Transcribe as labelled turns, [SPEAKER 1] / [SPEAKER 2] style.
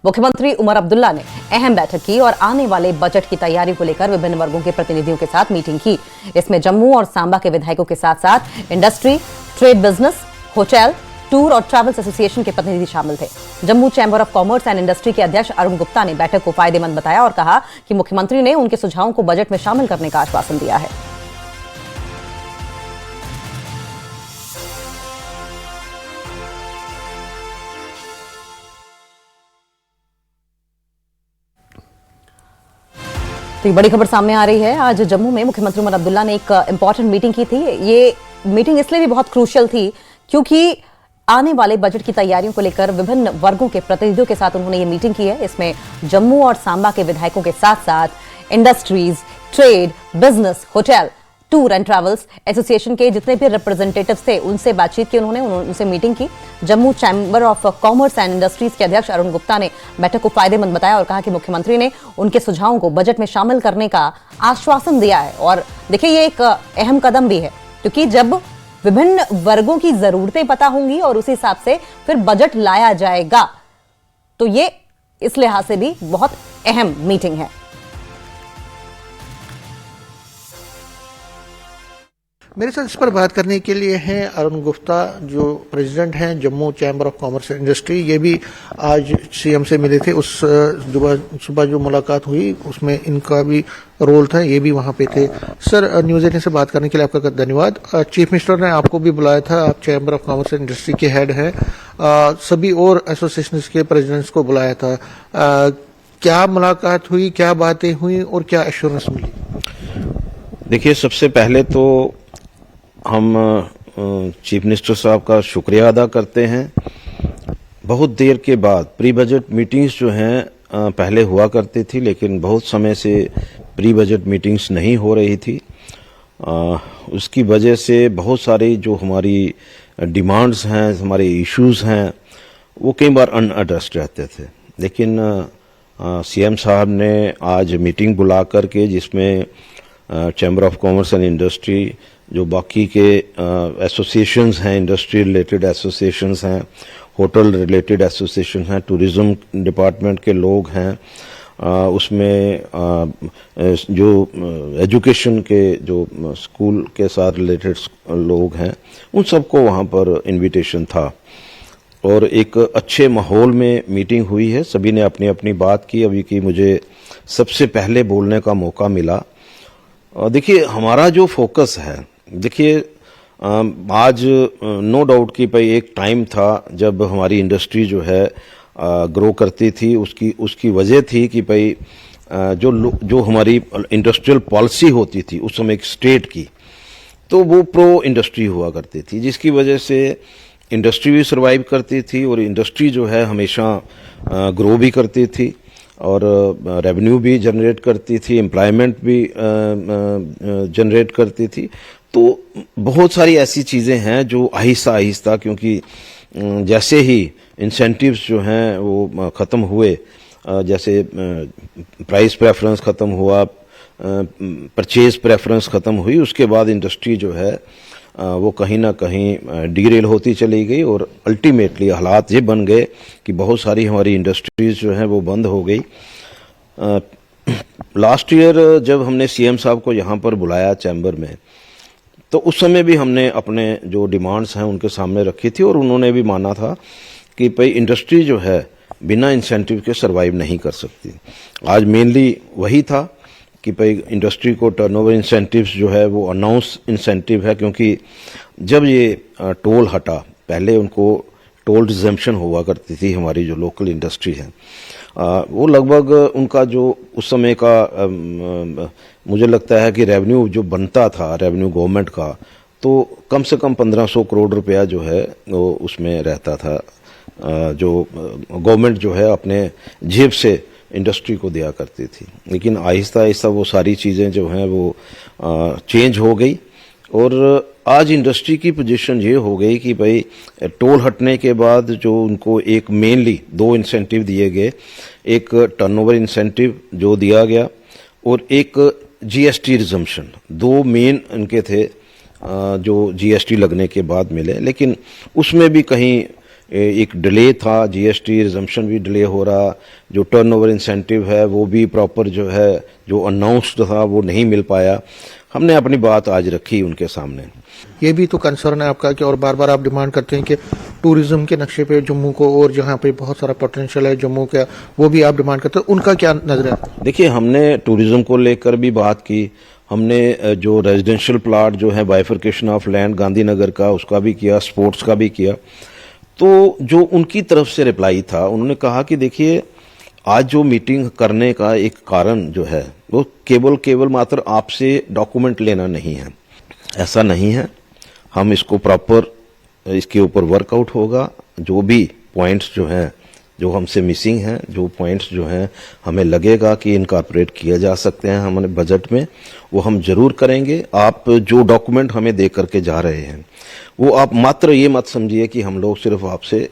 [SPEAKER 1] मुख्यमंत्री उमर अब्दुल्ला ने अहम बैठक की और आने वाले बजट की तैयारी को लेकर विभिन्न वर्गों के प्रतिनिधियों के साथ मीटिंग की। इसमें जम्मू और सांबा के विधायकों के साथ साथ industry, trade business, hotel, tour और ट्रैवल्स एसोसिएशन के प्रतिनिधि शामिल थे। Jammu chamber of commerce and industry के अध्यक्ष अरुण गुप्ता ने बैठक को फायदेमंद बताया और कहा कि मुख्यमंत्री ने उनके सुझावों को बजट में शामिल करने का आश्वासन दिया है। तो बड़ी खबर सामने आ रही है। आज जम्मू में मुख्यमंत्री उमर अब्दुल्ला ने एक इंपॉर्टेंट मीटिंग की थी। ये मीटिंग इसलिए भी बहुत क्रूशियल थी क्योंकि आने वाले बजट की तैयारियों को लेकर विभिन्न वर्गों के प्रतिनिधियों के साथ उन्होंने ये मीटिंग की है। इसमें जम्मू और सांबा के विधायकों के साथ साथ industries, trade, business, hotel, tour and travels association के जितने भी रिप्रेजेंटेटिव्स थे उनसे बातचीत की उन्होंने, उनसे मीटिंग की। Jammu chamber of commerce and industries के अध्यक्ष अरुण गुप्ता ने बैठक को फायदेमंद बताया और कहा कि मुख्यमंत्री ने उनके सुझावों को बजट में शामिल करने का आश्वासन दिया है। और देखिए, ये एक अहम कदम भी है क्योंकि जब विभिन्न वर्गों की जरूरतें पता होंगी और उस हिसाब से फिर बजट लाया जाएगा, तो ये इस लिहाज से भी बहुत अहम मीटिंग है।
[SPEAKER 2] मेरे साथ इस पर बात करने के लिए हैं अरुण गुप्ता, जो प्रेसिडेंट हैं Jammu chamber of commerce and industry. ये भी आज सीएम से मिले थे। उस सुबह जो मुलाकात हुई उसमें इनका भी रोल था, ये भी वहां पे थे। सर, न्यूज़ 18 से बात करने के लिए आपका धन्यवाद। चीफ मिनिस्टर ने आपको भी बुलाया था, आप chamber of commerce and industry के हेड हैं। सभी और एसोसिएशन के प्रेसिडेंट्स को बुलाया था। क्या मुलाकात हुई, क्या बातें हुई और क्या एश्योरेंस मिली?
[SPEAKER 3] देखिए, सबसे पहले तो हम चीफ मिनिस्टर साहब का शुक्रिया अदा करते हैं। बहुत देर के बाद प्री बजट मीटिंग्स जो हैं पहले हुआ करती थी, लेकिन बहुत समय से प्री बजट मीटिंग्स नहीं हो रही थी। उसकी वजह से बहुत सारी जो हमारी डिमांड्स हैं, हमारे इश्यूज हैं, वो कई बार अनएड्रेस्ड रहते थे। लेकिन सीएम साहब ने आज मीटिंग बुला करके, जिसमें chamber of commerce and industry, जो बाकी के एसोसिएशंस हैं, इंडस्ट्री रिलेटेड एसोसिएशंस हैं, होटल रिलेटेड एसोसिएशन हैं, टूरिज्म डिपार्टमेंट के लोग हैं, उसमें जो एजुकेशन के जो स्कूल के साथ रिलेटेड लोग हैं, उन सबको वहाँ पर इनविटेशन था और एक अच्छे माहौल में मीटिंग हुई है। सभी ने अपनी अपनी बात की। अभी की मुझे सबसे पहले बोलने का मौका मिला। देखिए, हमारा जो फोकस है, देखिए आज नो डाउट कि भाई एक टाइम था जब हमारी इंडस्ट्री जो है ग्रो करती थी। उसकी वजह थी कि भाई जो हमारी इंडस्ट्रियल पॉलिसी होती थी उस समय एक स्टेट की, तो वो प्रो इंडस्ट्री हुआ करती थी, जिसकी वजह से इंडस्ट्री भी सर्वाइव करती थी और इंडस्ट्री जो है हमेशा ग्रो भी करती थी और रेवेन्यू भी जनरेट करती थी, एम्प्लॉयमेंट भी जनरेट करती थी। तो बहुत सारी ऐसी चीज़ें हैं जो आहिस्ता आहिस्ता, क्योंकि जैसे ही इंसेंटिव्स जो हैं वो ख़त्म हुए, जैसे प्राइस प्रेफरेंस ख़त्म हुआ, परचेज प्रेफरेंस ख़त्म हुई, उसके बाद इंडस्ट्री जो है वो कहीं ना कहीं डीरेल होती चली गई और अल्टीमेटली हालात ये बन गए कि बहुत सारी हमारी इंडस्ट्रीज जो हैं वो बंद हो गई। लास्ट ईयर जब हमने सीएम साहब को यहाँ पर बुलाया चैम्बर में, तो उस समय भी हमने अपने जो डिमांड्स हैं उनके सामने रखी थी और उन्होंने भी माना था कि भाई इंडस्ट्री जो है बिना इंसेंटिव के सर्वाइव नहीं कर सकती। आज मेनली वही था कि भाई इंडस्ट्री को टर्नओवर इंसेंटिव्स जो है वो अनाउंस इंसेंटिव है, क्योंकि जब ये टोल हटा, पहले उनको टोल रिजम्पशन हुआ करती थी हमारी जो लोकल इंडस्ट्री है, वो लगभग उनका जो उस समय का मुझे लगता है कि रेवेन्यू जो बनता था, रेवेन्यू गवर्नमेंट का, तो कम से कम 1500 करोड़ रुपया जो है वो उसमें रहता था, जो गवर्नमेंट जो है अपने जेब से इंडस्ट्री को दिया करती थी। लेकिन आहिस्ता आहिस्ता वो सारी चीज़ें जो हैं वो चेंज हो गई और आज इंडस्ट्री की पोजीशन ये हो गई कि भाई टोल हटने के बाद जो उनको एक मेनली 2 इंसेंटिव दिए गए, एक टर्नओवर इंसेंटिव जो दिया गया और एक जीएसटी रिजम्पशन, 2 मेन उनके थे जो जीएसटी लगने के बाद मिले। लेकिन उसमें भी कहीं एक डिले था, जीएसटी रिजम्पशन भी डिले हो रहा, जो टर्नओवर इंसेंटिव है वो भी प्रॉपर जो है जो अनाउंस्ड था वो नहीं मिल पाया। हमने अपनी बात आज रखी उनके सामने।
[SPEAKER 2] ये भी तो कंसर्न है आपका कि और बार बार आप डिमांड करते हैं कि टूरिज्म के नक्शे पे जम्मू को और जहाँ पे बहुत सारा पोटेंशियल है जम्मू का, वो भी आप डिमांड करते हैं, उनका क्या नजर है?
[SPEAKER 3] देखिए, हमने टूरिज्म को लेकर भी बात की, हमने जो रेजिडेंशियल प्लॉट जो है बाइफर्केशन ऑफ लैंड गांधीनगर का उसका भी किया, स्पोर्ट्स का भी किया। तो जो उनकी तरफ से रिप्लाई था, उन्होंने कहा कि देखिए आज जो मीटिंग करने का एक कारण जो है वो केवल मात्र आपसे डॉक्यूमेंट लेना नहीं है, ऐसा नहीं है। हम इसको प्रॉपर इसके ऊपर वर्कआउट होगा, जो भी पॉइंट्स जो हैं जो हमसे मिसिंग हैं, जो पॉइंट्स जो हैं हमें लगेगा कि इनकॉर्पोरेट किया जा सकते हैं हमारे बजट में, वो हम जरूर करेंगे। आप जो डॉक्यूमेंट हमें दे करके जा रहे हैं वो आप मात्र ये मत समझिए कि हम लोग सिर्फ आपसे